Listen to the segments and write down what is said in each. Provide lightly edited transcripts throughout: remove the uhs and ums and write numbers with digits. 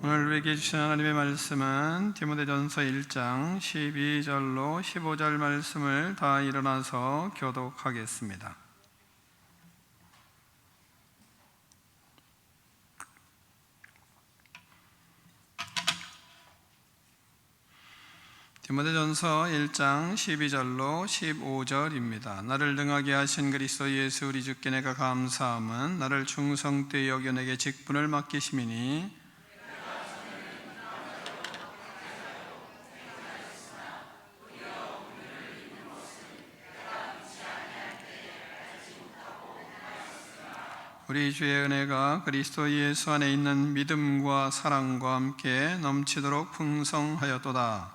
오늘 우리에게 주신 하나님의 말씀은 디모데전서 1장 12절로 15절 말씀을 다 일어나서 교독하겠습니다. 디모데전서 1장 12절로 15절입니다. 나를 능하게 하신 그리스도 예수 우리 주께 내가 감사함은 나를 충성되이 여겨 내게 직분을 맡기심이니 우리 주의 은혜가 그리스도 예수 안에 있는 믿음과 사랑과 함께 넘치도록 풍성하였도다.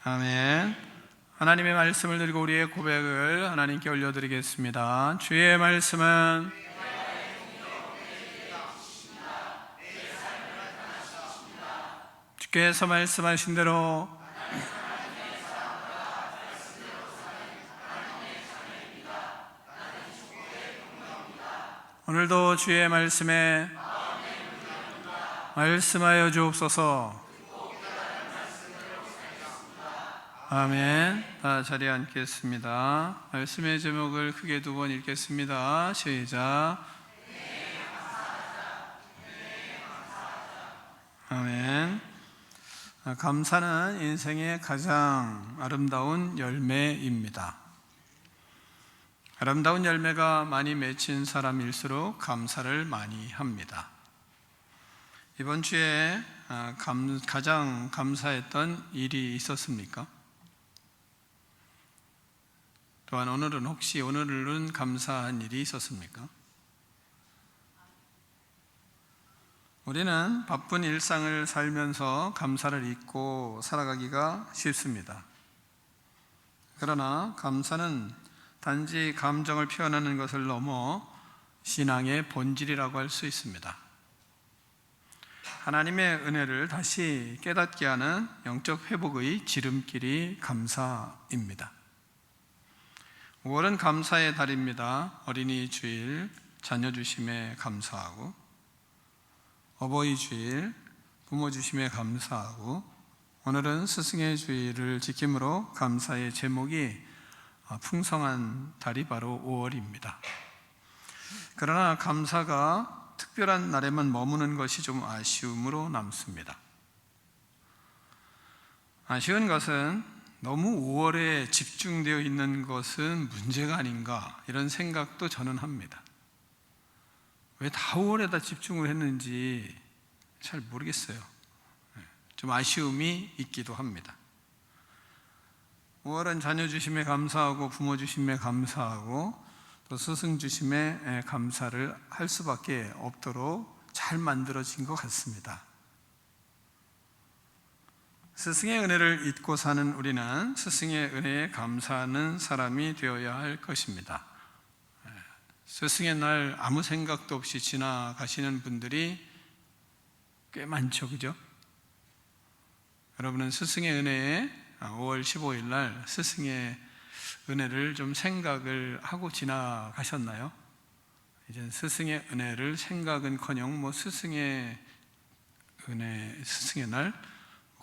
아멘. 하나님의 말씀을 드리고 우리의 고백을 하나님께 올려드리겠습니다. 주의 말씀은 주께서 말씀하신 대로 오늘도 주의 말씀에 말씀하여 주옵소서. 아멘. 다 자리에 앉겠습니다. 말씀의 제목을 크게 두 번 읽겠습니다. 시작. 아멘. 감사는 인생의 가장 아름다운 열매입니다. 아름다운 열매가 많이 맺힌 사람일수록 감사를 많이 합니다. 이번 주에 가장 감사했던 일이 있었습니까? 또한 오늘은 감사한 일이 있었습니까? 우리는 바쁜 일상을 살면서 감사를 잊고 살아가기가 쉽습니다. 그러나 감사는 단지 감정을 표현하는 것을 넘어 신앙의 본질이라고 할 수 있습니다. 하나님의 은혜를 다시 깨닫게 하는 영적 회복의 지름길이 감사입니다. 5월은 감사의 달입니다. 어린이 주일, 자녀 주심에 감사하고, 어버이 주일, 부모 주심에 감사하고, 오늘은 스승의 주일을 지킴으로 감사의 제목이 풍성한 달이 바로 5월입니다. 그러나 감사가 특별한 날에만 머무는 것이 좀 아쉬움으로 남습니다. 아쉬운 것은 너무 5월에 집중되어 있는 것은 문제가 아닌가 이런 생각도 저는 합니다. 왜 다 5월에다 집중을 했는지 잘 모르겠어요. 좀 아쉬움이 있기도 합니다. 5월은 자녀 주심에 감사하고 부모 주심에 감사하고 또 스승 주심에 감사를 할 수밖에 없도록 잘 만들어진 것 같습니다. 스승의 은혜를 잊고 사는 우리는 스승의 은혜에 감사하는 사람이 되어야 할 것입니다. 스승의 날 아무 생각도 없이 지나가시는 분들이 꽤 많죠, 그죠? 여러분은 스승의 은혜에 5월 15일 날 스승의 은혜를 좀 생각을 하고 지나가셨나요? 이제 스승의 은혜를 생각은커녕 스승의 은혜, 스승의 날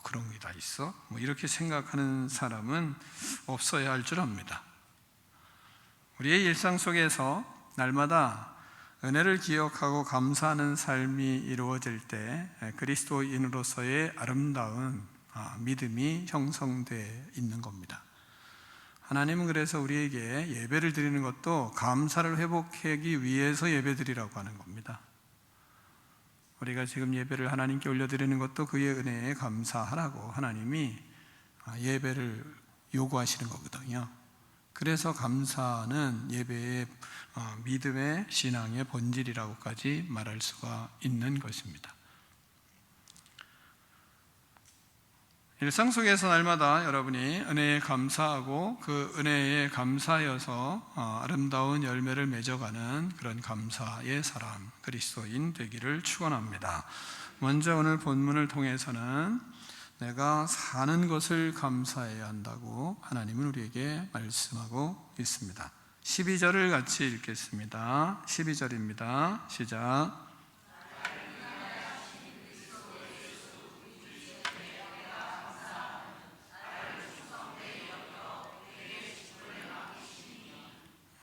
그런 게 다 있어? 이렇게 생각하는 사람은 없어야 할 줄 압니다. 우리의 일상 속에서 날마다 은혜를 기억하고 감사하는 삶이 이루어질 때 그리스도인으로서의 아름다운 믿음이 형성되어 있는 겁니다. 하나님은 그래서 우리에게 예배를 드리는 것도 감사를 회복하기 위해서 예배드리라고 하는 겁니다. 우리가 지금 예배를 하나님께 올려드리는 것도 그의 은혜에 감사하라고 하나님이 예배를 요구하시는 거거든요. 그래서 감사는 예배의 믿음의 신앙의 본질이라고까지 말할 수가 있는 것입니다. 일상 속에서 날마다 여러분이 은혜에 감사하고 그 은혜에 감사하여서 아름다운 열매를 맺어가는 그런 감사의 사람, 그리스도인 되기를 축원합니다. 먼저 오늘 본문을 통해서는 내가 사는 것을 감사해야 한다고 하나님은 우리에게 말씀하고 있습니다. 12절을 같이 읽겠습니다. 12절입니다. 시작.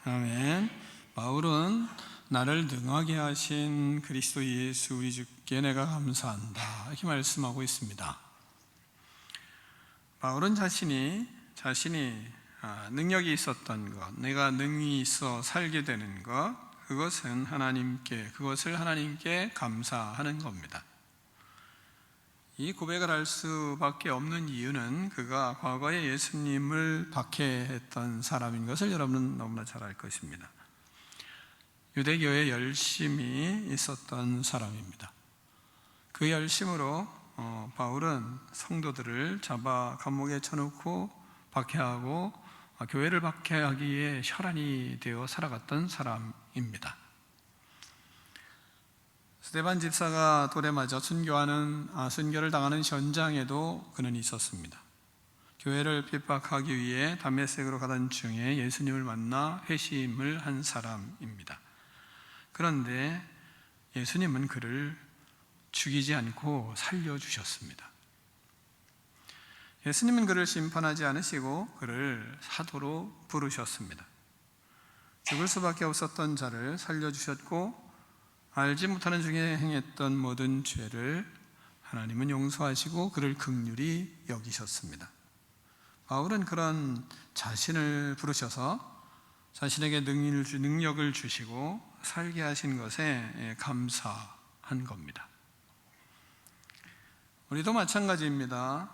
아멘. 바울은 나를 능하게 하신 그리스도 예수 우리 주께 내가 감사한다 이렇게 말씀하고 있습니다. 바울은 자신이 능력이 있었던 것, 내가 능히 있어 살게 되는 것, 그것을 하나님께 감사하는 겁니다. 이 고백을 할 수밖에 없는 이유는 그가 과거에 예수님을 박해했던 사람인 것을 여러분은 너무나 잘 알 것입니다. 유대교에 열심이 있었던 사람입니다. 그 열심으로 바울은 성도들을 잡아 감옥에 쳐놓고 박해하고 교회를 박해하기에 혈안이 되어 살아갔던 사람입니다. 스데반 집사가 돌에 맞아 순교를 당하는 현장에도 그는 있었습니다. 교회를 핍박하기 위해 다메섹으로 가던 중에 예수님을 만나 회심을 한 사람입니다. 그런데 예수님은 그를 죽이지 않고 살려주셨습니다. 예수님은 그를 심판하지 않으시고 그를 사도로 부르셨습니다. 죽을 수밖에 없었던 자를 살려주셨고 알지 못하는 중에 행했던 모든 죄를 하나님은 용서하시고 그를 긍휼히 여기셨습니다. 바울은 그런 자신을 부르셔서 자신에게 능력을 주시고 살게 하신 것에 감사한 겁니다. 우리도 마찬가지입니다.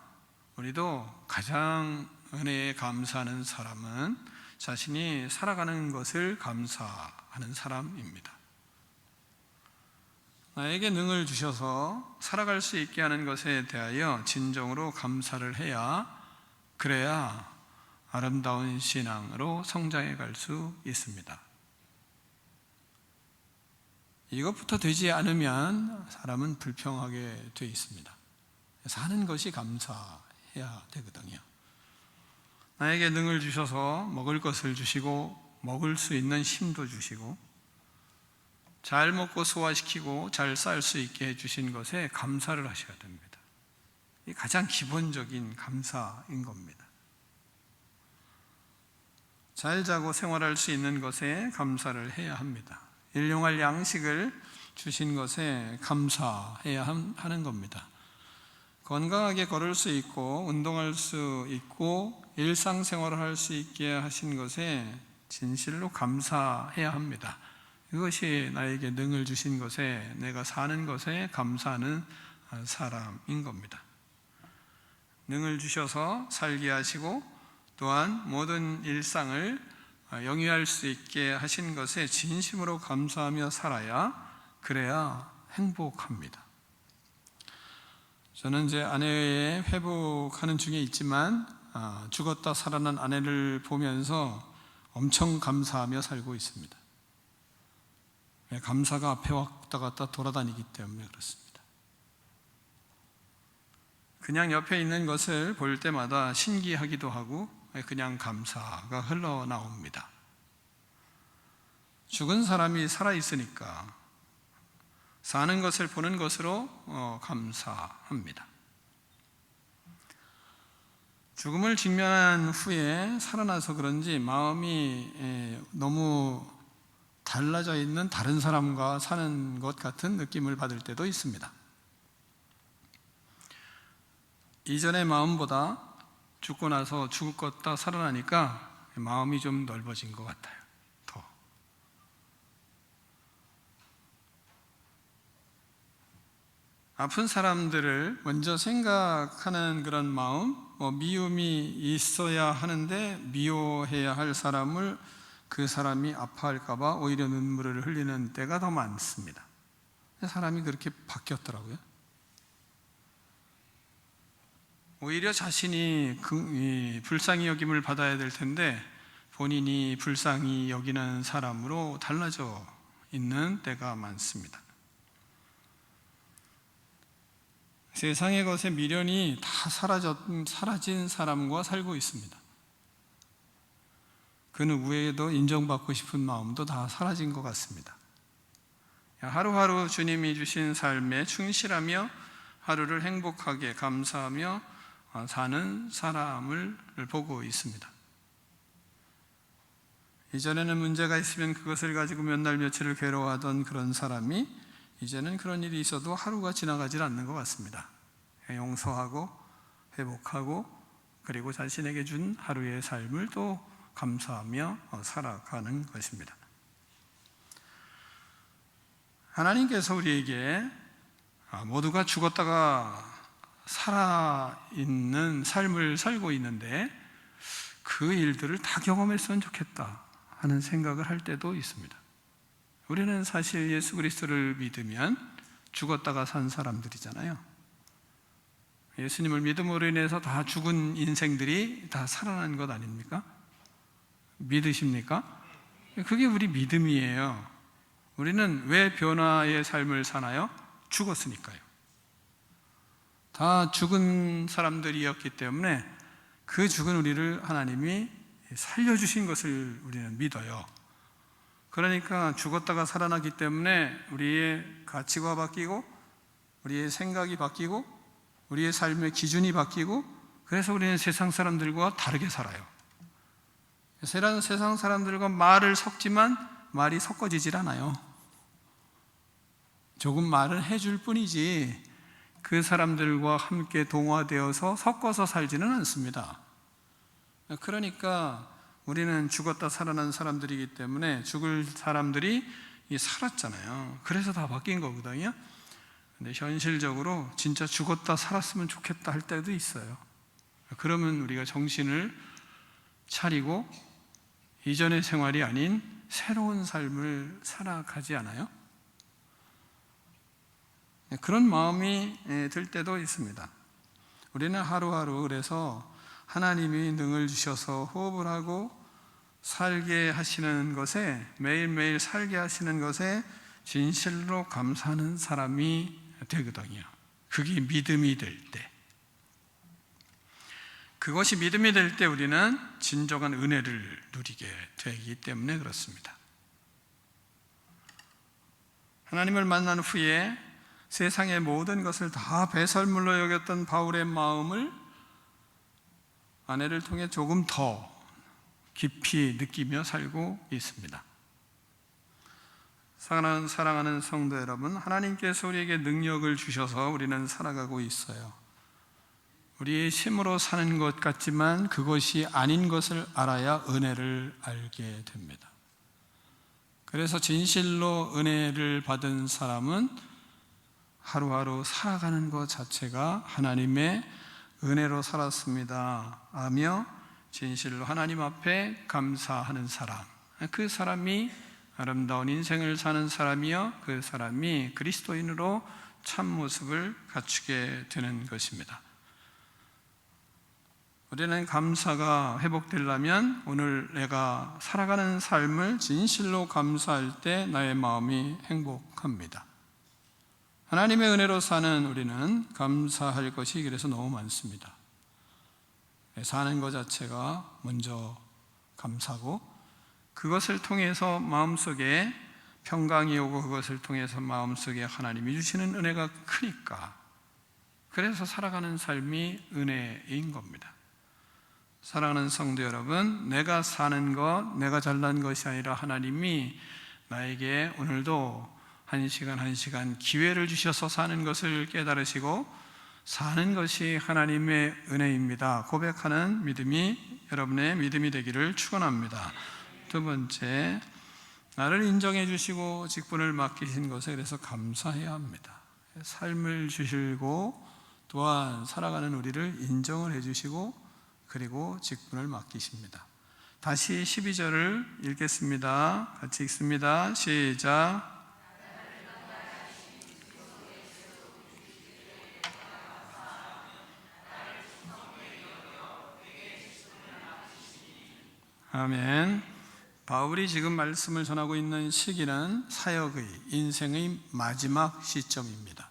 우리도 가장 은혜에 감사하는 사람은 자신이 살아가는 것을 감사하는 사람입니다. 나에게 능을 주셔서 살아갈 수 있게 하는 것에 대하여 진정으로 감사를 그래야 아름다운 신앙으로 성장해 갈 수 있습니다. 이것부터 되지 않으면 사람은 불평하게 돼 있습니다. 사는 것이 감사해야 되거든요. 나에게 능을 주셔서 먹을 것을 주시고 먹을 수 있는 힘도 주시고 잘 먹고 소화시키고 잘 쌀 수 있게 해주신 것에 감사를 하셔야 됩니다. 이 가장 기본적인 감사인 겁니다. 잘 자고 생활할 수 있는 것에 감사를 해야 합니다. 일용할 양식을 주신 것에 감사해야 하는 겁니다. 건강하게 걸을 수 있고 운동할 수 있고 일상생활을 할 수 있게 하신 것에 진실로 감사해야 합니다. 이것이 나에게 능을 주신 것에 내가 사는 것에 감사하는 사람인 겁니다. 능을 주셔서 살게 하시고 또한 모든 일상을 영위할 수 있게 하신 것에 진심으로 감사하며 그래야 행복합니다. 저는 제 아내의 회복하는 중에 있지만 죽었다 살아난 아내를 보면서 엄청 감사하며 살고 있습니다. 감사가 앞에 왔다 갔다 돌아다니기 때문에 그렇습니다. 그냥 옆에 있는 것을 볼 때마다 신기하기도 하고 그냥 감사가 흘러나옵니다. 죽은 사람이 살아있으니까 사는 것을 보는 것으로 감사합니다. 죽음을 직면한 후에 살아나서 그런지 마음이 너무 달라져 있는 다른 사람과 사는 것 같은 느낌을 받을 때도 있습니다. 이전의 마음보다 죽고 나서 죽었다 살아나니까 마음이 좀 넓어진 것 같아요. 더. 아픈 사람들을 먼저 생각하는 그런 마음, 미움이 있어야 하는데 미워해야 할 사람을 그 사람이 아파할까봐 오히려 눈물을 흘리는 때가 더 많습니다. 사람이 그렇게 바뀌었더라고요. 오히려 자신이 불쌍히 여김을 받아야 될 텐데 본인이 불쌍히 여기는 사람으로 달라져 있는 때가 많습니다. 세상의 것에 미련이 다 사라진 사람과 살고 있습니다. 그 누구에게도 인정받고 싶은 마음도 다 사라진 것 같습니다. 하루하루 주님이 주신 삶에 충실하며 하루를 행복하게 감사하며 사는 사람을 보고 있습니다. 이전에는 문제가 있으면 그것을 가지고 몇 날 며칠을 괴로워하던 그런 사람이 이제는 그런 일이 있어도 하루가 지나가질 않는 것 같습니다. 용서하고 회복하고 그리고 자신에게 준 하루의 삶을 또 감사하며 살아가는 것입니다. 하나님께서 우리에게 모두가 죽었다가 살아있는 삶을 살고 있는데 그 일들을 다 경험했으면 좋겠다 하는 생각을 할 때도 있습니다. 우리는 사실 예수 그리스도를 믿으면 죽었다가 산 사람들이잖아요. 예수님을 믿음으로 인해서 다 죽은 인생들이 다 살아난 것 아닙니까? 믿으십니까? 그게 우리 믿음이에요. 우리는 왜 변화의 삶을 사나요? 죽었으니까요. 다 죽은 사람들이었기 때문에 그 죽은 우리를 하나님이 살려주신 것을 우리는 믿어요. 그러니까 죽었다가 살아나기 때문에 우리의 가치가 바뀌고 우리의 생각이 바뀌고 우리의 삶의 기준이 바뀌고 그래서 우리는 세상 사람들과 다르게 살아요. 세상 사람들과 말을 섞지만 말이 섞어지질 않아요. 조금 말을 해줄 뿐이지 그 사람들과 함께 동화되어서 섞어서 살지는 않습니다. 그러니까 우리는 죽었다 살아난 사람들이기 때문에 죽을 사람들이 살았잖아요. 그래서 다 바뀐 거거든요. 근데 현실적으로 진짜 죽었다 살았으면 좋겠다 할 때도 있어요. 그러면 우리가 정신을 차리고 이전의 생활이 아닌 새로운 삶을 살아가지 않아요? 그런 마음이 들 때도 있습니다. 우리는 하루하루 그래서 하나님이 능을 주셔서 호흡을 하고 살게 하시는 것에 매일매일 살게 하시는 것에 진실로 감사하는 사람이 되거든요. 그게 믿음이 될 때, 그것이 믿음이 될 때 우리는 진정한 은혜를 누리게 되기 때문에 그렇습니다. 하나님을 만난 후에 세상의 모든 것을 다 배설물로 여겼던 바울의 마음을 아내를 통해 조금 더 깊이 느끼며 살고 있습니다. 사랑하는 성도 여러분, 하나님께서 우리에게 능력을 주셔서 우리는 살아가고 있어요. 우리의 힘으로 사는 것 같지만 그것이 아닌 것을 알아야 은혜를 알게 됩니다. 그래서 진실로 은혜를 받은 사람은 하루하루 살아가는 것 자체가 하나님의 은혜로 살았습니다 하며 진실로 하나님 앞에 감사하는 사람, 그 사람이 아름다운 인생을 사는 사람이요, 그 사람이 그리스도인으로 참모습을 갖추게 되는 것입니다. 우리는 감사가 회복되려면 오늘 내가 살아가는 삶을 진실로 감사할 때 나의 마음이 행복합니다. 하나님의 은혜로 사는 우리는 감사할 것이 그래서 너무 많습니다. 사는 것 자체가 먼저 감사고 그것을 통해서 마음속에 평강이 오고 그것을 통해서 마음속에 하나님이 주시는 은혜가 크니까 그래서 살아가는 삶이 은혜인 겁니다. 사랑하는 성도 여러분, 내가 사는 것, 내가 잘난 것이 아니라 하나님이 나에게 오늘도 한 시간 한 시간 기회를 주셔서 사는 것을 깨달으시고 사는 것이 하나님의 은혜입니다 고백하는 믿음이 여러분의 믿음이 되기를 축원합니다. 두 번째, 나를 인정해 주시고 직분을 맡기신 것에 대해서 감사해야 합니다. 삶을 주시고 또한 살아가는 우리를 인정을 해 주시고 그리고 직분을 맡기십니다. 다시 12절을 읽겠습니다. 같이 읽습니다. 시작. 아멘. 바울이 지금 말씀을 전하고 있는 시기는 사역의 인생의 마지막 시점입니다.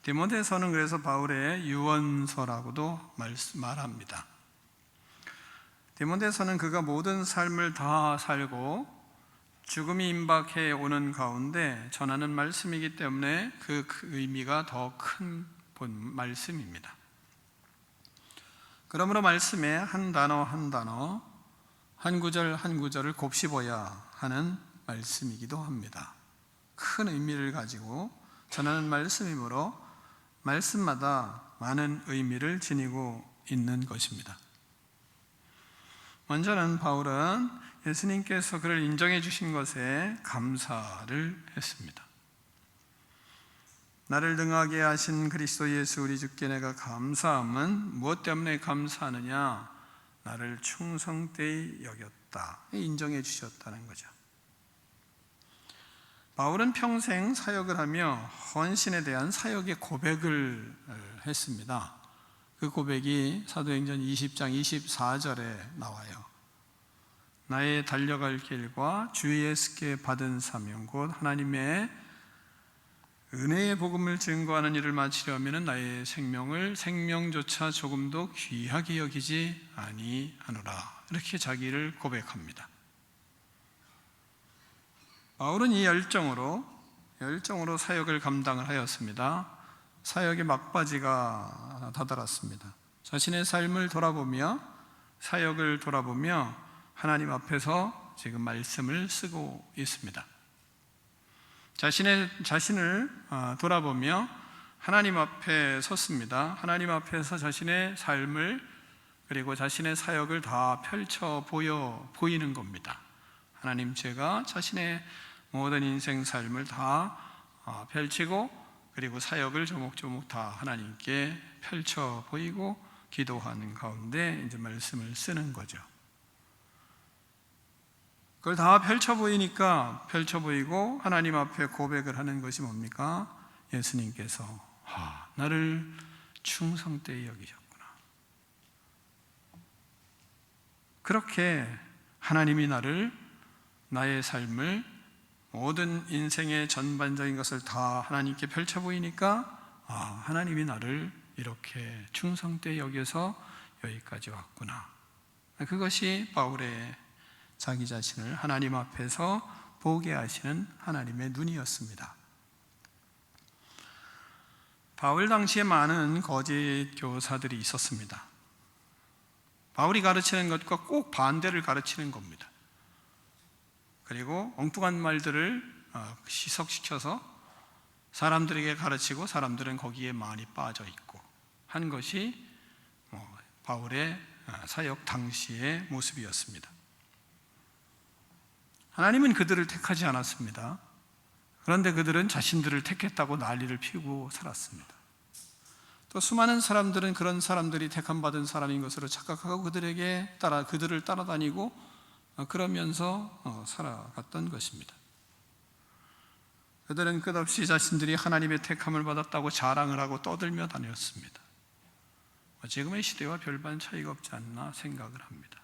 디모데서는 그래서 바울의 유언서라고도 말합니다. 디모데서는 그가 모든 삶을 다 살고 죽음이 임박해 오는 가운데 전하는 말씀이기 때문에 그 의미가 더 큰 말씀입니다. 그러므로 말씀에 한 단어 한 단어, 한 구절 한 구절을 곱씹어야 하는 말씀이기도 합니다. 큰 의미를 가지고 전하는 말씀이므로 말씀마다 많은 의미를 지니고 있는 것입니다. 먼저는 바울은 예수님께서 그를 인정해 주신 것에 감사를 했습니다. 나를 등하게 하신 그리스도 예수 우리 주께 내가 감사함은 무엇 때문에 감사하느냐? 나를 충성되이 여겼다. 인정해 주셨다는 거죠. 바울은 평생 사역을 하며 헌신에 대한 사역의 고백을 했습니다. 그 고백이 사도행전 20장 24절에 나와요. 나의 달려갈 길과 주 예수께 받은 사명 곧 하나님의 은혜의 복음을 증거하는 일을 마치려면 나의 생명조차 조금도 귀하게 여기지 아니하노라. 이렇게 자기를 고백합니다. 바울은 이 열정으로 사역을 감당을 하였습니다. 사역의 막바지가 다다랐습니다. 자신의 삶을 돌아보며 사역을 돌아보며 하나님 앞에서 지금 말씀을 쓰고 있습니다. 자신을 돌아보며 하나님 앞에 섰습니다. 하나님 앞에서 자신의 삶을 그리고 자신의 사역을 다 펼쳐 보이는 겁니다. 하나님, 제가 자신의 모든 인생 삶을 다 펼치고 그리고 사역을 조목조목 다 하나님께 펼쳐 보이고 기도하는 가운데 이제 말씀을 쓰는 거죠. 그걸 다 펼쳐 보이고 하나님 앞에 고백을 하는 것이 뭡니까? 예수님께서 나를 충성되이 여기셨구나. 그렇게 하나님이 나의 삶을 모든 인생의 전반적인 것을 다 하나님께 펼쳐 보이니까 하나님이 나를 이렇게 충성되이 여겨서 여기까지 왔구나. 그것이 바울의 자기 자신을 하나님 앞에서 보게 하시는 하나님의 눈이었습니다. 바울 당시에 많은 거짓 교사들이 있었습니다. 바울이 가르치는 것과 꼭 반대를 가르치는 겁니다. 그리고 엉뚱한 말들을 시석시켜서 사람들에게 가르치고 사람들은 거기에 많이 빠져 있고 한 것이 바울의 사역 당시의 모습이었습니다. 하나님은 그들을 택하지 않았습니다. 그런데 그들은 자신들을 택했다고 난리를 피우고 살았습니다. 또 수많은 사람들은 그런 사람들이 택함받은 사람인 것으로 착각하고 그들을 따라다니고 그러면서 살아갔던 것입니다. 그들은 끝없이 자신들이 하나님의 택함을 받았다고 자랑을 하고 떠들며 다녔습니다. 지금의 시대와 별반 차이가 없지 않나 생각을 합니다.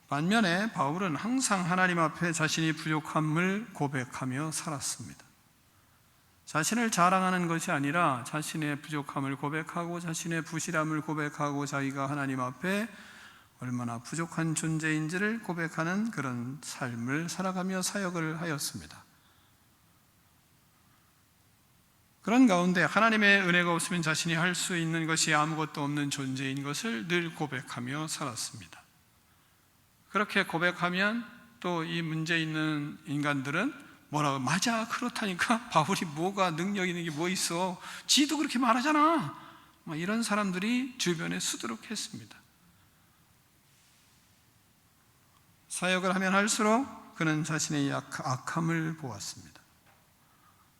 반면에 바울은 항상 하나님 앞에 자신이 부족함을 고백하며 살았습니다. 자신을 자랑하는 것이 아니라 자신의 부족함을 고백하고 자신의 부실함을 고백하고 자기가 하나님 앞에 얼마나 부족한 존재인지를 고백하는 그런 삶을 살아가며 사역을 하였습니다. 그런 가운데 하나님의 은혜가 없으면 자신이 할 수 있는 것이 아무것도 없는 존재인 것을 늘 고백하며 살았습니다. 그렇게 고백하면 또 이 문제 있는 인간들은 뭐라고, 맞아, 그렇다니까, 바울이 뭐가 능력 있는 게 뭐 있어, 지도 그렇게 말하잖아, 이런 사람들이 주변에 수두룩했습니다. 사역을 하면 할수록 그는 자신의 악함을 보았습니다.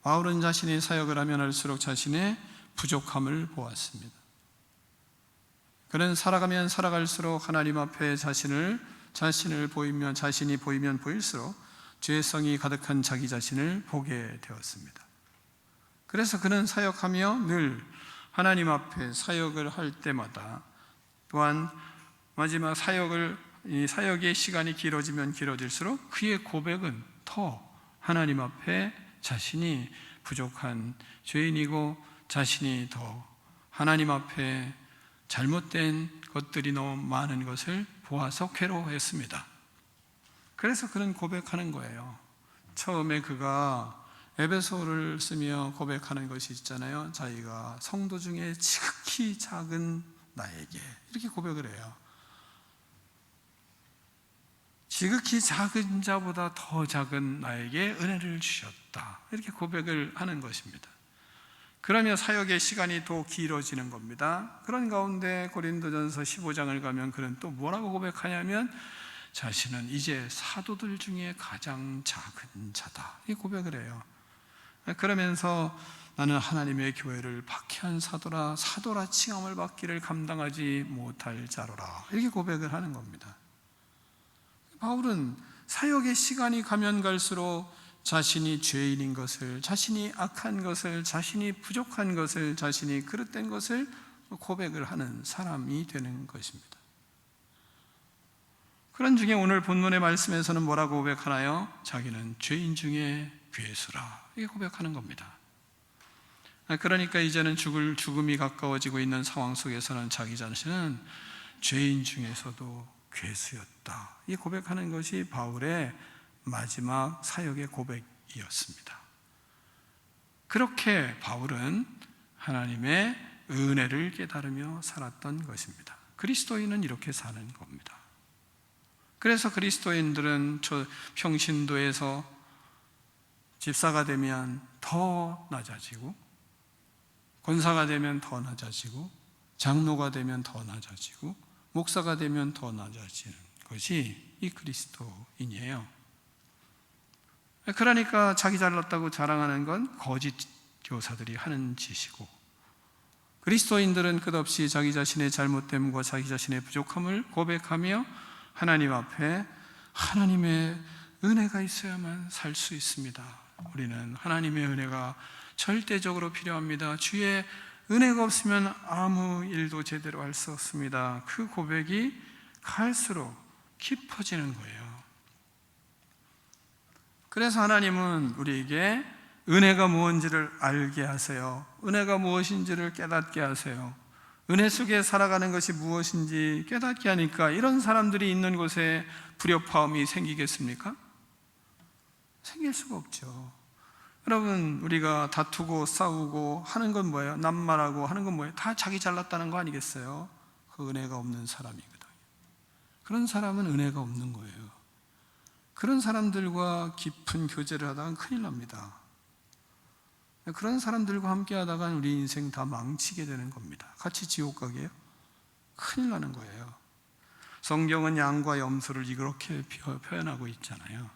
바울은 자신이 사역을 하면 할수록 자신의 부족함을 보았습니다. 그는 살아가면 살아갈수록 하나님 앞에 자신이 보이면 보일수록 죄성이 가득한 자기 자신을 보게 되었습니다. 그래서 그는 사역하며 늘 하나님 앞에 사역을 할 때마다 또한 마지막 이 사역의 시간이 길어지면 길어질수록 그의 고백은 더 하나님 앞에 자신이 부족한 죄인이고 자신이 더 하나님 앞에 잘못된 것들이 너무 많은 것을 보아서 괴로워했습니다. 그래서 그는 고백하는 거예요. 처음에 그가 에베소를 쓰며 고백하는 것이 있잖아요. 자기가 성도 중에 지극히 작은 나에게, 이렇게 고백을 해요. 지극히 작은 자보다 더 작은 나에게 은혜를 주셨다, 이렇게 고백을 하는 것입니다. 그러며 사역의 시간이 더 길어지는 겁니다. 그런 가운데 고린도전서 15장을 가면 그는 또 뭐라고 고백하냐면 자신은 이제 사도들 중에 가장 작은 자다, 이 고백을 해요. 그러면서 나는 하나님의 교회를 박해한 사도라 칭함을 받기를 감당하지 못할 자로라, 이렇게 고백을 하는 겁니다. 바울은 사역의 시간이 가면 갈수록 자신이 죄인인 것을, 자신이 악한 것을, 자신이 부족한 것을, 자신이 그릇된 것을 고백을 하는 사람이 되는 것입니다. 그런 중에 오늘 본문의 말씀에서는 뭐라고 고백하나요? 자기는 죄인 중에 괴수라, 이게 고백하는 겁니다. 그러니까 이제는 죽음이 가까워지고 있는 상황 속에서는 자기 자신은 죄인 중에서도 괴수였다, 이 고백하는 것이 바울의 마지막 사역의 고백이었습니다. 그렇게 바울은 하나님의 은혜를 깨달으며 살았던 것입니다. 그리스도인은 이렇게 사는 겁니다. 그래서 그리스도인들은 평신도에서 집사가 되면 더 낮아지고, 권사가 되면 더 낮아지고, 장로가 되면 더 낮아지고, 목사가 되면 더 낮아지는 것이 이 그리스도인이에요. 그러니까 자기 잘났다고 자랑하는 건 거짓 교사들이 하는 짓이고, 그리스도인들은 끝없이 자기 자신의 잘못됨과 자기 자신의 부족함을 고백하며 하나님 앞에 하나님의 은혜가 있어야만 살 수 있습니다. 우리는 하나님의 은혜가 절대적으로 필요합니다. 주의 은혜가 없으면 아무 일도 제대로 할 수 없습니다. 그 고백이 갈수록 깊어지는 거예요. 그래서 하나님은 우리에게 은혜가 무엇인지를 알게 하세요. 은혜가 무엇인지를 깨닫게 하세요. 은혜 속에 살아가는 것이 무엇인지 깨닫게 하니까 이런 사람들이 있는 곳에 불협화음이 생기겠습니까? 생길 수가 없죠. 여러분, 우리가 다투고 싸우고 하는 건 뭐예요? 낱말하고 하는 건 뭐예요? 다 자기 잘났다는 거 아니겠어요? 그 은혜가 없는 사람이거든요. 그런 사람은 은혜가 없는 거예요. 그런 사람들과 깊은 교제를 하다가 큰일 납니다. 그런 사람들과 함께 하다가 우리 인생 다 망치게 되는 겁니다. 같이 지옥 가게요? 큰일 나는 거예요. 성경은 양과 염소를 이렇게 표현하고 있잖아요.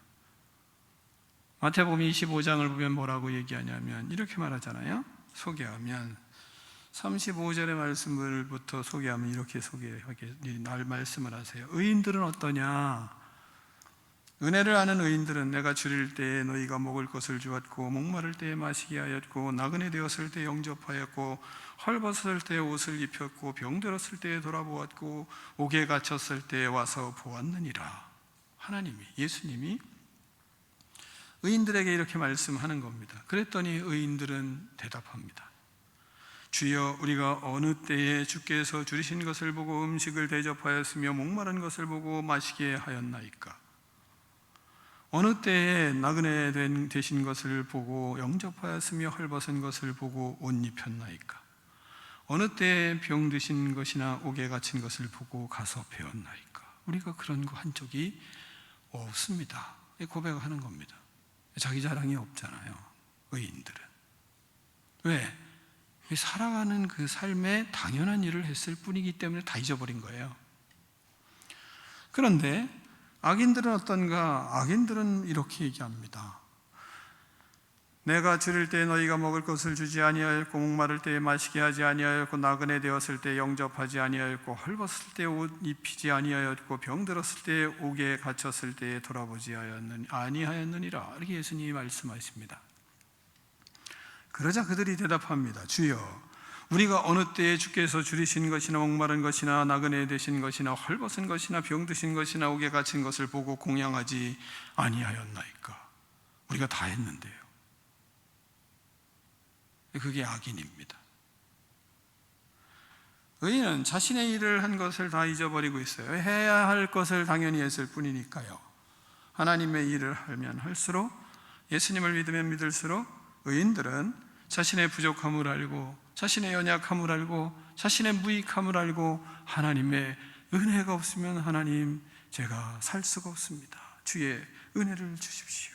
마태복음 25장을 보면 뭐라고 얘기하냐면 이렇게 말하잖아요. 소개하면 35절의 말씀을부터 소개하면 이렇게 말씀을 하세요. 의인들은 어떠냐? 은혜를 아는 의인들은 내가 줄일 때에 너희가 먹을 것을 주었고, 목마를 때에 마시게 하였고, 나그네 되었을 때 영접하였고, 헐벗을 때에 옷을 입혔고, 병들었을 때에 돌아보았고, 옥에 갇혔을 때에 와서 보았느니라. 하나님이, 예수님이 의인들에게 이렇게 말씀하는 겁니다. 그랬더니 의인들은 대답합니다. 주여, 우리가 어느 때에 주께서 줄이신 것을 보고 음식을 대접하였으며 목마른 것을 보고 마시게 하였나이까? 어느 때에 나그네 되신 것을 보고 영접하였으며 헐벗은 것을 보고 옷 입혔나이까? 어느 때에 병드신 것이나 옥에 갇힌 것을 보고 가서 배웠나이까? 우리가 그런 거 한 적이 없습니다. 고백하는 겁니다. 자기 자랑이 없잖아요, 의인들은. 왜? 살아가는 그 삶에 당연한 일을 했을 뿐이기 때문에 다 잊어버린 거예요. 그런데 악인들은 어떤가? 악인들은 이렇게 얘기합니다. 내가 줄일 때 너희가 먹을 것을 주지 아니하였고, 목마를 때에 마시게 하지 아니하였고, 나그네 되었을 때 영접하지 아니하였고, 헐벗을 때 옷 입히지 아니하였고, 병들었을 때 옥에 갇혔을 때에 돌아보지 아니하였느니라. 이렇게 예수님이 말씀하십니다. 그러자 그들이 대답합니다. 주여, 우리가 어느 때에 주께서 줄이신 것이나 목마른 것이나 나그네 되신 것이나 헐벗은 것이나 병드신 것이나 옥에 갇힌 것을 보고 공양하지 아니하였나이까? 우리가 다 했는데요. 그게 악인입니다. 의인은 자신의 일을 한 것을 다 잊어버리고 있어요. 해야 할 것을 당연히 했을 뿐이니까요. 하나님의 일을 하면 할수록, 예수님을 믿으면 믿을수록 의인들은 자신의 부족함을 알고, 자신의 연약함을 알고, 자신의 무익함을 알고, 하나님의 은혜가 없으면 하나님, 제가 살 수가 없습니다. 주의 은혜를 주십시오.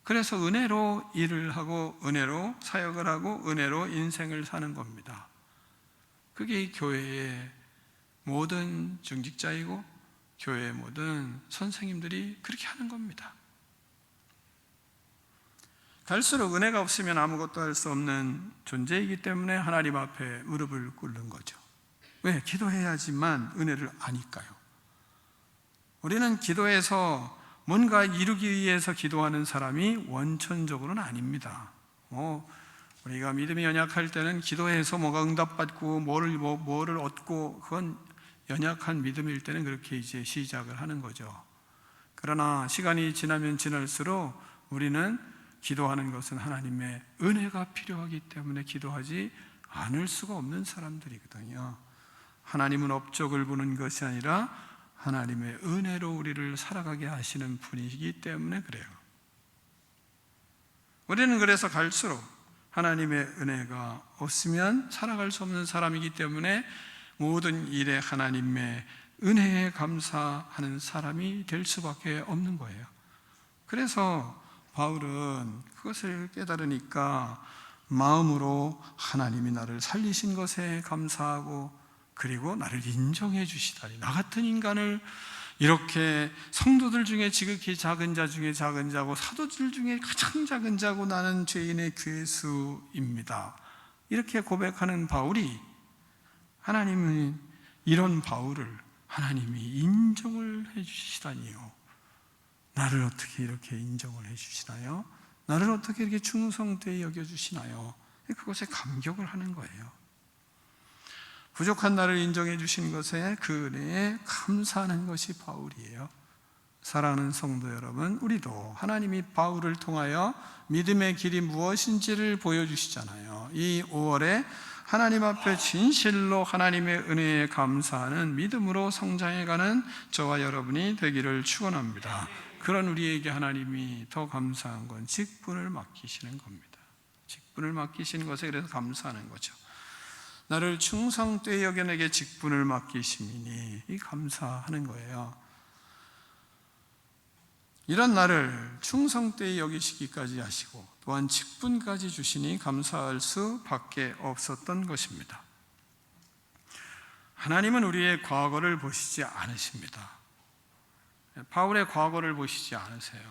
그래서 은혜로 일을 하고, 은혜로 사역을 하고, 은혜로 인생을 사는 겁니다. 그게 교회의 모든 중직자이고 교회의 모든 선생님들이 그렇게 하는 겁니다. 갈수록 은혜가 없으면 아무것도 할 수 없는 존재이기 때문에 하나님 앞에 무릎을 꿇는 거죠. 왜? 기도해야지만 은혜를 아니까요. 우리는 기도해서 뭔가 이루기 위해서 기도하는 사람이 원천적으로는 아닙니다. 우리가 믿음이 연약할 때는 기도해서 뭐가 응답받고 뭐를 얻고, 그건 연약한 믿음일 때는 그렇게 이제 시작을 하는 거죠. 그러나 시간이 지나면 지날수록 우리는 기도하는 것은 하나님의 은혜가 필요하기 때문에 기도하지 않을 수가 없는 사람들이거든요. 하나님은 업적을 보는 것이 아니라 하나님의 은혜로 우리를 살아가게 하시는 분이기 때문에 그래요. 우리는 그래서 갈수록 하나님의 은혜가 없으면 살아갈 수 없는 사람이기 때문에 모든 일에 하나님의 은혜에 감사하는 사람이 될 수밖에 없는 거예요. 그래서 바울은 그것을 깨달으니까 마음으로 하나님이 나를 살리신 것에 감사하고, 그리고 나를 인정해 주시다니, 나 같은 인간을 이렇게 성도들 중에 지극히 작은 자 중에 작은 자고 사도들 중에 가장 작은 자고 나는 죄인의 괴수입니다, 이렇게 고백하는 바울이, 하나님은 이런 바울을 하나님이 인정을 해 주시다니요. 나를 어떻게 이렇게 인정을 해 주시나요? 나를 어떻게 이렇게 충성되게 여겨 주시나요? 그것에 감격을 하는 거예요. 부족한 나를 인정해 주신 것에 그 은혜에 감사하는 것이 바울이에요. 사랑하는 성도 여러분, 우리도 하나님이 바울을 통하여 믿음의 길이 무엇인지를 보여주시잖아요. 이 5월에 하나님 앞에 진실로 하나님의 은혜에 감사하는 믿음으로 성장해가는 저와 여러분이 되기를 축원합니다. 그런 우리에게 하나님이 더 감사한 건 직분을 맡기시는 겁니다. 직분을 맡기시는 것에 그래서 감사하는 거죠. 나를 충성되게 여겨 내게 직분을 맡기심이니, 이 감사하는 거예요. 이런 나를 충성되게 여기시기까지 하시고 또한 직분까지 주시니 감사할 수밖에 없었던 것입니다. 하나님은 우리의 과거를 보시지 않으십니다. 바울의 과거를 보시지 않으세요.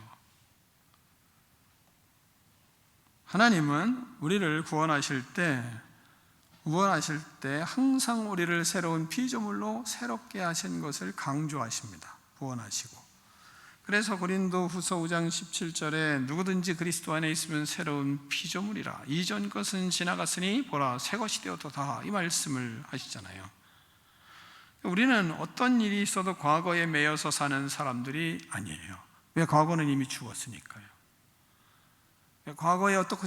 하나님은 우리를 구원하실 때 항상 우리를 새로운 피조물로 새롭게 하신 것을 강조하십니다. 구원하시고. 그래서 고린도후서 5장 17절에 누구든지 그리스도 안에 있으면 새로운 피조물이라, 이전 것은 지나갔으니 보라 새 것이 되었도다, 이 말씀을 하시잖아요. 우리는 어떤 일이 있어도 과거에 매여서 사는 사람들이 아니에요. 왜? 과거는 이미 죽었으니까요. 과거에 어떻게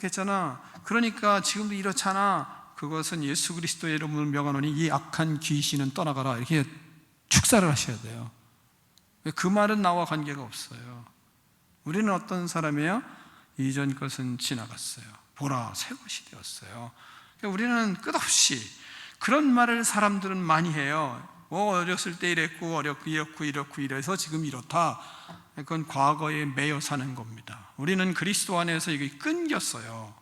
했잖아, 그러니까 지금도 이렇잖아, 그것은 예수 그리스도의 이름을 명하노니 이 악한 귀신은 떠나가라, 이렇게 축사를 하셔야 돼요. 그 말은 나와 관계가 없어요. 우리는 어떤 사람이에요? 이전 것은 지나갔어요, 보라 새 것이 되었어요. 우리는 끝없이 그런 말을 사람들은 많이 해요. 어렸을 때 이랬고 이렇고 이래서 지금 이렇다. 그건 과거에 매여 사는 겁니다. 우리는 그리스도 안에서 이게 끊겼어요.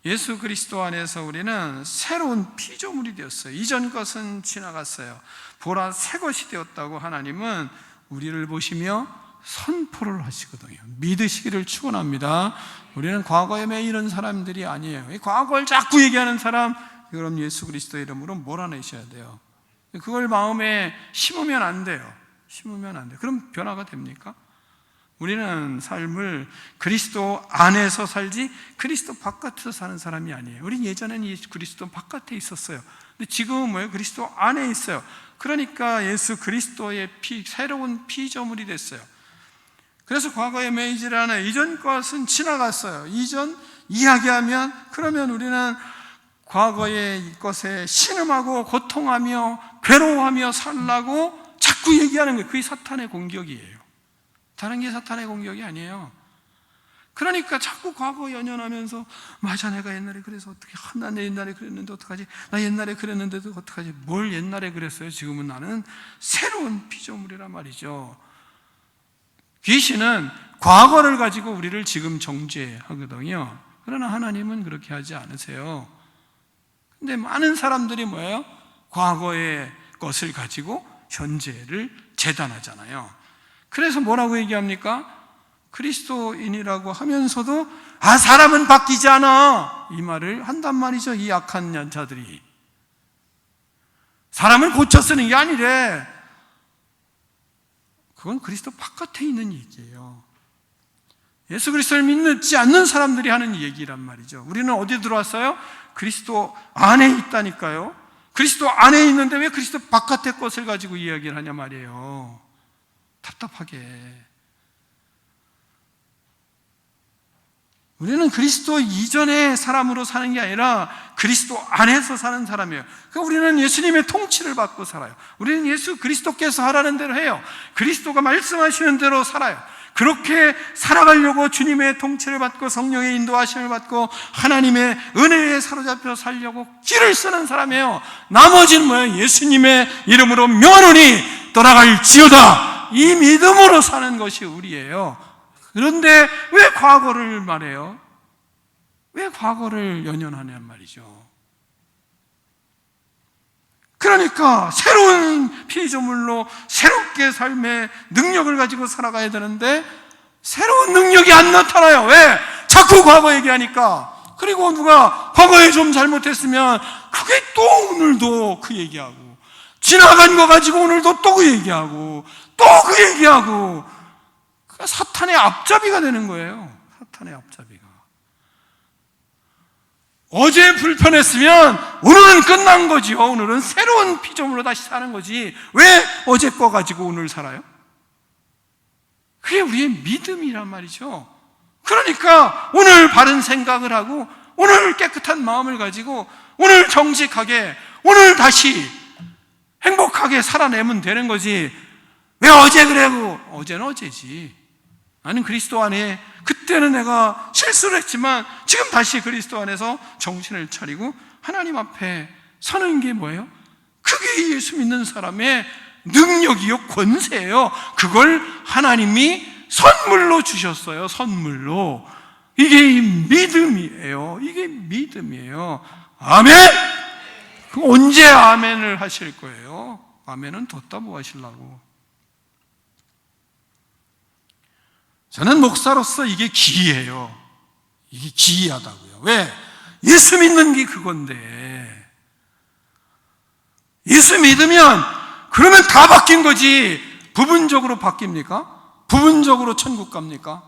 예수 그리스도 안에서 우리는 새로운 피조물이 되었어요. 이전 것은 지나갔어요, 보라 새 것이 되었다고 하나님은 우리를 보시며 선포를 하시거든요. 믿으시기를 축원합니다. 우리는 과거에 매이는 사람들이 아니에요. 이 과거를 자꾸 얘기하는 사람, 그럼 예수 그리스도의 이름으로 몰아내셔야 돼요. 그걸 마음에 심으면 안 돼요. 그럼 변화가 됩니까? 우리는 삶을 그리스도 안에서 살지 그리스도 바깥에서 사는 사람이 아니에요. 우리 예전에는 이 그리스도 바깥에 있었어요. 근데 지금은 뭐예요? 그리스도 안에 있어요. 그러니까 예수 그리스도의 새로운 피조물이 됐어요. 그래서 과거에 매이질 않아요. 이전 것은 지나갔어요. 이야기하면, 그러면 우리는 과거의 것에 신음하고 고통하며 괴로워하며 살라고 자꾸 얘기하는 거예요. 그게 사탄의 공격이에요. 다른 게 사탄의 공격이 아니에요. 그러니까 자꾸 과거 연연하면서, 맞아, 내가 옛날에 그래서 어떻게, 난 옛날에 그랬는데 어떡하지, 나 옛날에 그랬는데도 어떡하지. 뭘 옛날에 그랬어요? 지금은 나는 새로운 피조물이란 말이죠. 귀신은 과거를 가지고 우리를 지금 정죄하거든요. 그러나 하나님은 그렇게 하지 않으세요. 근데 많은 사람들이 뭐예요? 과거의 것을 가지고 현재를 재단하잖아요. 그래서 뭐라고 얘기합니까? 그리스도인이라고 하면서도 사람은 바뀌지 않아, 이 말을 한단 말이죠. 이 악한 자들이. 사람을 고쳐 쓰는 게 아니래. 그건 그리스도 바깥에 있는 얘기예요. 예수 그리스도를 믿지 않는 사람들이 하는 얘기란 말이죠. 우리는 어디 들어왔어요? 그리스도 안에 있다니까요. 그리스도 안에 있는데 왜 그리스도 바깥의 것을 가지고 이야기를 하냐 말이에요. 답답하게. 우리는 그리스도 이전의 사람으로 사는 게 아니라 그리스도 안에서 사는 사람이에요. 그러니까 우리는 예수님의 통치를 받고 살아요. 우리는 예수 그리스도께서 하라는 대로 해요. 그리스도가 말씀하시는 대로 살아요. 그렇게 살아가려고 주님의 통치를 받고 성령의 인도하심을 받고 하나님의 은혜에 사로잡혀 살려고 길을 쓰는 사람이에요. 나머지는 뭐예요? 예수님의 이름으로 명하노니 떠나갈지어다, 이 믿음으로 사는 것이 우리예요. 그런데 왜 과거를 말해요? 왜 과거를 연연하냔 말이죠. 그러니까 새로운 피조물로 새롭게 삶의 능력을 가지고 살아가야 되는데 새로운 능력이 안 나타나요. 왜? 자꾸 과거 얘기하니까. 그리고 누가 과거에 좀 잘못했으면 그게 또 오늘도 그 얘기하고, 지나간 거 가지고 오늘도 또 그 얘기하고, 또 그 얘기하고. 그러니까 사탄의 앞잡이가 되는 거예요. 사탄의 앞잡이가. 어제 불편했으면 오늘은 끝난 거지요. 오늘은 새로운 피조물로 다시 사는 거지. 왜 어제 거 가지고 오늘 살아요? 그게 우리의 믿음이란 말이죠. 그러니까 오늘 바른 생각을 하고, 오늘 깨끗한 마음을 가지고, 오늘 정직하게, 오늘 다시 행복하게 살아내면 되는 거지. 왜 어제 그래고, 어제는 어제지. 나는 그리스도 안에, 그때는 내가 실수를 했지만 지금 다시 그리스도 안에서 정신을 차리고 하나님 앞에 서는 게 뭐예요? 그게 예수 믿는 사람의 능력이요, 권세예요. 그걸 하나님이 선물로 주셨어요. 선물로. 이게 믿음이에요. 이게 믿음이에요. 아멘? 그럼 언제 아멘을 하실 거예요? 아멘은 뒀다 뭐 하시려고. 저는 목사로서 이게 기이해요. 이게 기이하다고요. 왜? 예수 믿는 게 그건데. 예수 믿으면 그러면 다 바뀐 거지. 부분적으로 바뀝니까? 부분적으로 천국 갑니까?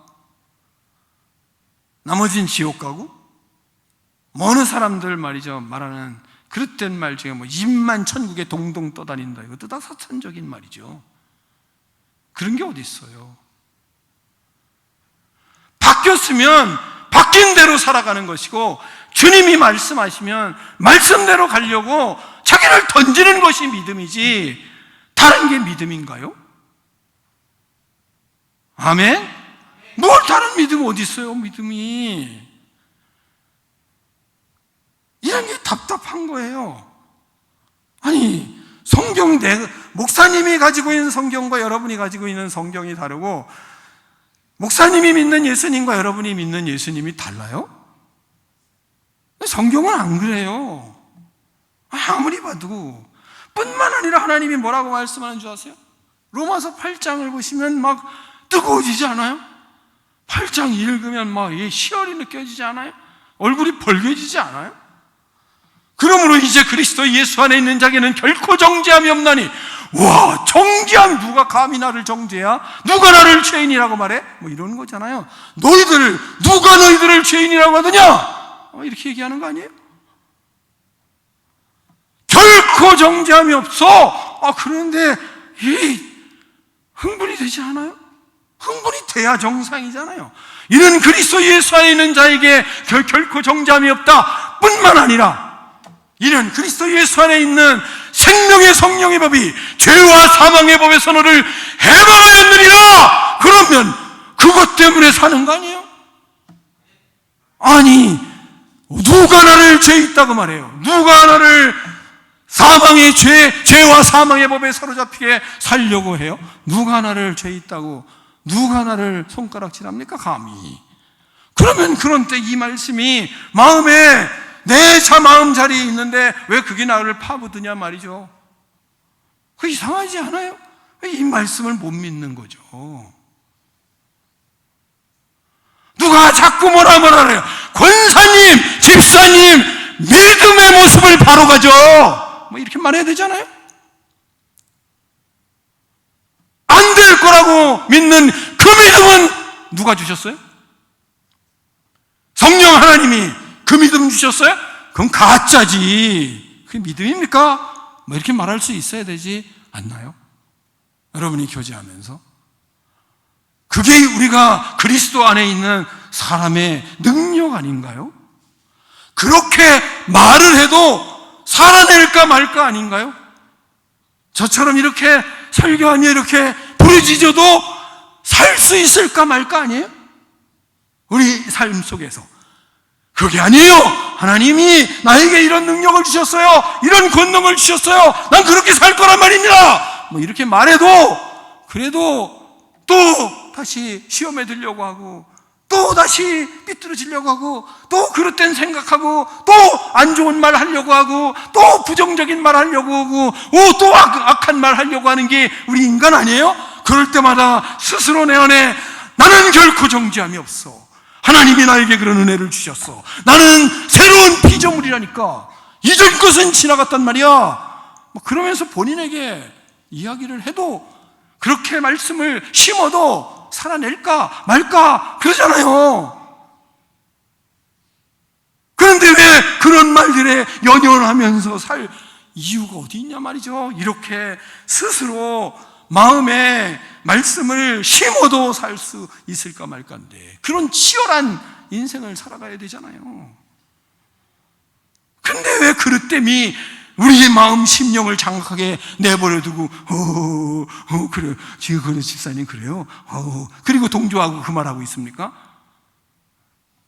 나머지는 지옥 가고? 어느 사람들 말이죠, 말하는 그릇된 말 중에 뭐 입만 천국에 동동 떠다닌다, 이것도 다 사탄적인 말이죠. 그런 게 어디 있어요? 바뀌었으면 바뀐 대로 살아가는 것이고, 주님이 말씀하시면 말씀대로 가려고 자기를 던지는 것이 믿음이지, 다른 게 믿음인가요? 아멘? 뭘 다른 믿음 어디 있어요? 믿음이. 이런 게 답답한 거예요. 아니, 성경, 목사님이 가지고 있는 성경과 여러분이 가지고 있는 성경이 다르고, 목사님이 믿는 예수님과 여러분이 믿는 예수님이 달라요? 성경은 안 그래요. 아무리 봐도. 뿐만 아니라 하나님이 뭐라고 말씀하는 줄 아세요? 로마서 8장을 보시면 막 뜨거워지지 않아요? 8장 읽으면 막 희열이 느껴지지 않아요? 얼굴이 벌개지지 않아요? 그러므로 이제 그리스도 예수 안에 있는 자에게는 결코 정죄함이 없나니. 와, 정죄함, 누가 감히 나를 정죄야? 누가 나를 죄인이라고 말해? 뭐 이런 거잖아요. 누가 너희들을 죄인이라고 하더냐? 이렇게 얘기하는 거 아니에요? 결코 정죄함이 없어. 그런데 흥분이 되지 않아요? 흥분이 돼야 정상이잖아요. 이는 그리스도 예수 안에 있는 자에게 결코 정죄함이 없다 뿐만 아니라 이는 그리스도 예수 안에 있는 생명의 성령의 법이 죄와 사망의 법의 선언을 해방하였느니라. 그러면 그것 때문에 사는 거 아니에요? 아니, 누가 나를 죄 있다고 말해요? 누가 나를 사망의 죄와 사망의 법에 사로잡히게 살려고 해요? 누가 나를 죄 있다고, 누가 나를 손가락질합니까? 감히. 그러면 그런 때 이 말씀이 마음에, 내 자 마음 자리에 있는데 왜 그게 나를 파묻으냐 말이죠. 그 이상하지 않아요? 이 말씀을 못 믿는 거죠. 누가 자꾸 뭐라 해요? 권사님, 집사님, 믿음의 모습을 바로 가져. 뭐 이렇게 말해야 되잖아요? 안 될 거라고 믿는 그 믿음은 누가 주셨어요? 성령 하나님이 그 믿음 주셨어요? 그럼 가짜지. 그게 믿음입니까? 뭐 이렇게 말할 수 있어야 되지 않나요? 여러분이 교제하면서 그게 우리가 그리스도 안에 있는 사람의 능력 아닌가요? 그렇게 말을 해도 살아낼까 말까 아닌가요? 저처럼 이렇게 설교하며 이렇게 부르짖어도 살 수 있을까 말까 아니에요? 우리 삶 속에서. 그게 아니에요. 하나님이 나에게 이런 능력을 주셨어요. 이런 권능을 주셨어요. 난 그렇게 살 거란 말입니다. 뭐 이렇게 말해도 그래도 또 다시 시험에 들려고 하고 또 다시 삐뚤어지려고 하고 또 그릇된 생각하고 또 안 좋은 말 하려고 하고 또 부정적인 말 하려고 하고 또 악한 말 하려고 하는 게 우리 인간 아니에요? 그럴 때마다 스스로 내 안에 나는 결코 정죄함이 없어. 하나님이 나에게 그런 은혜를 주셨어. 나는 새로운 피조물이라니까. 이전 것은 지나갔단 말이야. 뭐 그러면서 본인에게 이야기를 해도 그렇게 말씀을 심어도 살아낼까 말까 그러잖아요. 그런데 왜 그런 말들에 연연하면서 살 이유가 어디 있냐 말이죠. 이렇게 스스로 마음에 말씀을 심어도 살 수 있을까 말까인데 그런 치열한 인생을 살아가야 되잖아요. 근데 왜 그릇됨이 우리의 마음 심령을 장악하게 내버려두고 그래 지금 그래 집사님 그래요? 그리고 동조하고 그 말하고 있습니까?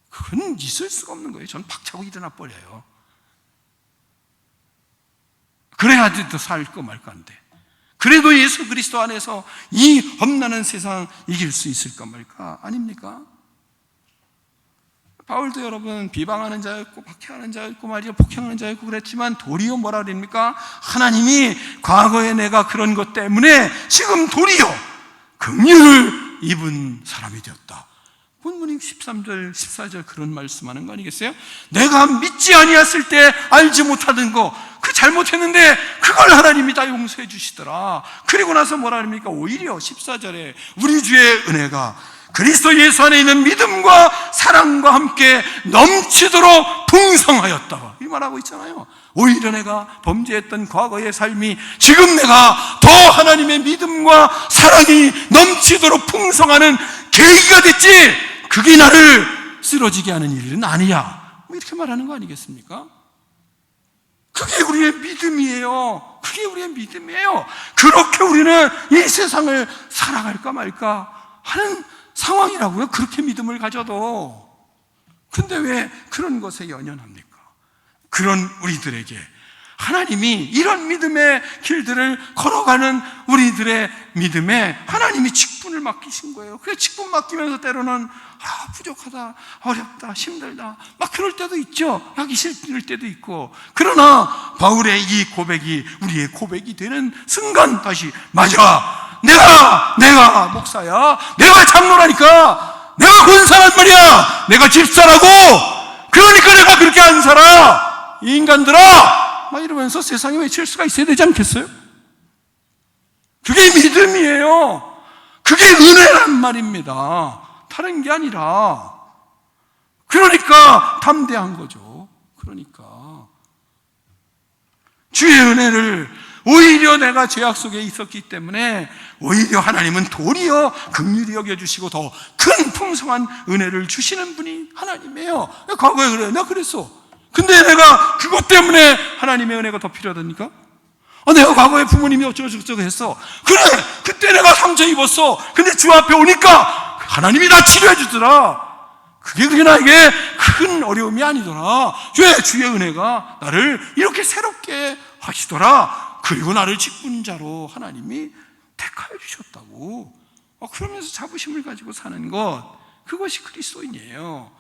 그건 있을 수가 없는 거예요. 전 박차고 일어나 버려요. 그래야지 더 살까 말까인데 그래도 예수 그리스도 안에서 이 험난한 세상 이길 수 있을까 말까 아닙니까? 바울도 여러분 비방하는 자였고 박해하는 자였고 말이죠. 폭행하는 자였고 그랬지만 도리어 뭐라 그럽니까? 하나님이 과거에 내가 그런 것 때문에 지금 도리어 긍휼을 입은 사람이 되었다. 본문이 13절 14절 그런 말씀하는 거 아니겠어요? 내가 믿지 아니했을 때 알지 못하던 거 그 잘못했는데 그걸 하나님이 다 용서해 주시더라. 그리고 나서 뭐라 합니까? 오히려 14절에 우리 주의 은혜가 그리스도 예수 안에 있는 믿음과 사랑과 함께 넘치도록 풍성하였다. 이 말하고 있잖아요. 오히려 내가 범죄했던 과거의 삶이 지금 내가 더 하나님의 믿음과 사랑이 넘치도록 풍성하는 계기가 됐지 그게 나를 쓰러지게 하는 일은 아니야. 뭐 이렇게 말하는 거 아니겠습니까? 그게 우리의 믿음이에요. 그게 우리의 믿음이에요. 그렇게 우리는 이 세상을 살아갈까 말까 하는 상황이라고요. 그렇게 믿음을 가져도. 근데 왜 그런 것에 연연합니까? 그런 우리들에게 하나님이 이런 믿음의 길들을 걸어가는 우리들의 믿음에 하나님이 직분을 맡기신 거예요. 그래서 직분 맡기면서 때로는 부족하다, 어렵다, 힘들다 막 그럴 때도 있죠. 하기 싫을 때도 있고. 그러나 바울의 이 고백이 우리의 고백이 되는 순간 다시 맞아, 내가 목사야, 내가 장로라니까, 내가 권사란 말이야, 내가 집사라고, 그러니까 내가 그렇게 안 살아 이 인간들아 막 이러면서 세상에 외칠 수가 있어야 되지 않겠어요? 그게 믿음이에요. 그게 은혜란 말입니다. 다른 게 아니라. 그러니까 담대한 거죠. 그러니까 주의 은혜를 오히려 내가 죄악 속에 있었기 때문에 오히려 하나님은 도리어 긍휼히 여겨주시고 더 큰 풍성한 은혜를 주시는 분이 하나님이에요. 과거에 그래, 나 그랬어. 근데 내가 그것 때문에 하나님의 은혜가 더 필요하다니까? 내가 과거에 부모님이 어쩌고저쩌고 했어. 그래, 그때 내가 상처 입었어. 근데 주 앞에 오니까 하나님이 나 치료해 주더라. 그게 나에게 큰 어려움이 아니더라. 왜 주의 은혜가 나를 이렇게 새롭게 하시더라. 그리고 나를 직분자로 하나님이 택하여 주셨다고. 그러면서 자부심을 가지고 사는 것, 그것이 그리스도인이에요.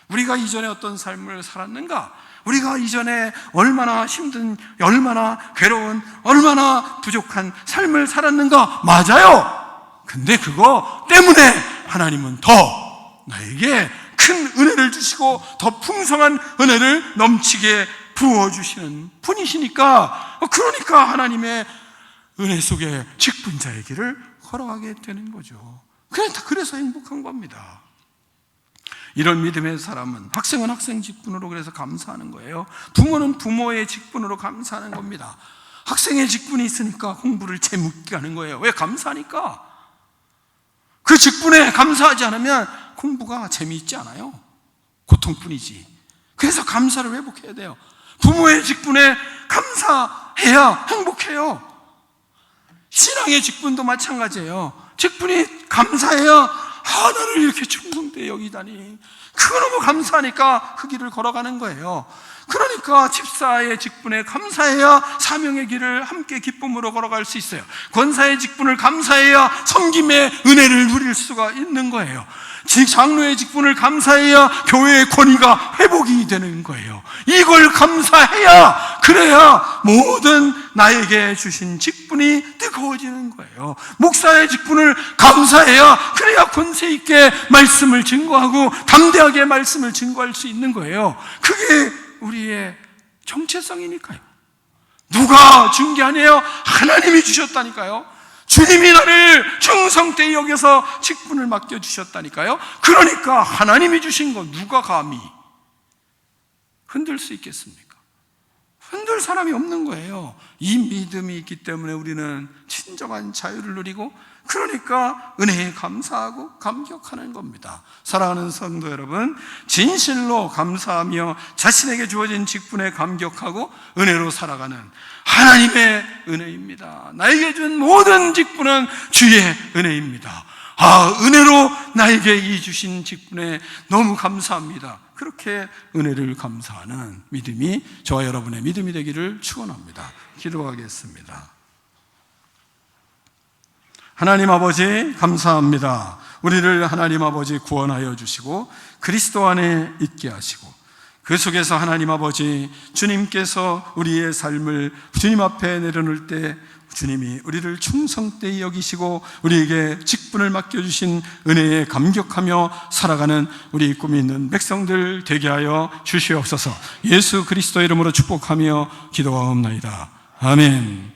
우리가 이전에 어떤 삶을 살았는가? 우리가 이전에 얼마나 힘든, 얼마나 괴로운, 얼마나 부족한 삶을 살았는가? 맞아요. 근데 그거 때문에 하나님은 더 나에게 큰 은혜를 주시고 더 풍성한 은혜를 넘치게 부어주시는 분이시니까, 그러니까 하나님의 은혜 속에 직분자의 길을 걸어가게 되는 거죠. 그래서 행복한 겁니다. 이런 믿음의 사람은, 학생은 학생 직분으로 그래서 감사하는 거예요. 부모는 부모의 직분으로 감사하는 겁니다. 학생의 직분이 있으니까 공부를 재밌게 하는 거예요. 왜? 감사하니까. 그 직분에 감사하지 않으면 공부가 재미있지 않아요. 고통뿐이지. 그래서 감사를 회복해야 돼요. 부모의 직분에 감사해야 행복해요. 신앙의 직분도 마찬가지예요. 직분이 감사해야 나를 이렇게 충성되게 여기다니, 그거 너무 감사하니까 그 길을 걸어가는 거예요. 그러니까 집사의 직분에 감사해야 사명의 길을 함께 기쁨으로 걸어갈 수 있어요. 권사의 직분을 감사해야 섬김의 은혜를 누릴 수가 있는 거예요. 장로의 직분을 감사해야 교회의 권위가 회복이 되는 거예요. 이걸 감사해야, 그래야 모든 나에게 주신 직분이 뜨거워지는 거예요. 목사의 직분을 감사해야, 그래야 권세 있게 말씀을 증거하고 담대하게 말씀을 증거할 수 있는 거예요. 그게 우리의 정체성이니까요. 누가 준 게 아니에요. 하나님이 주셨다니까요. 주님이 나를 충성되이 여겨서 직분을 맡겨주셨다니까요. 그러니까 하나님이 주신 거 누가 감히 흔들 수 있겠습니까? 흔들 사람이 없는 거예요. 이 믿음이 있기 때문에 우리는 진정한 자유를 누리고, 그러니까 은혜에 감사하고 감격하는 겁니다. 사랑하는 성도 여러분, 진실로 감사하며 자신에게 주어진 직분에 감격하고 은혜로 살아가는 하나님의 은혜입니다. 나에게 준 모든 직분은 주의 은혜입니다. 은혜로 나에게 이 주신 직분에 너무 감사합니다. 그렇게 은혜를 감사하는 믿음이 저와 여러분의 믿음이 되기를 축원합니다. 기도하겠습니다. 하나님 아버지, 감사합니다. 우리를 하나님 아버지 구원하여 주시고 그리스도 안에 있게 하시고, 그 속에서 하나님 아버지, 주님께서 우리의 삶을 주님 앞에 내려놓을 때 주님이 우리를 충성되이 여기시고 우리에게 직분을 맡겨주신 은혜에 감격하며 살아가는 우리 꿈이 있는 백성들 되게 하여 주시옵소서. 예수 그리스도의 이름으로 축복하며 기도하옵나이다. 아멘.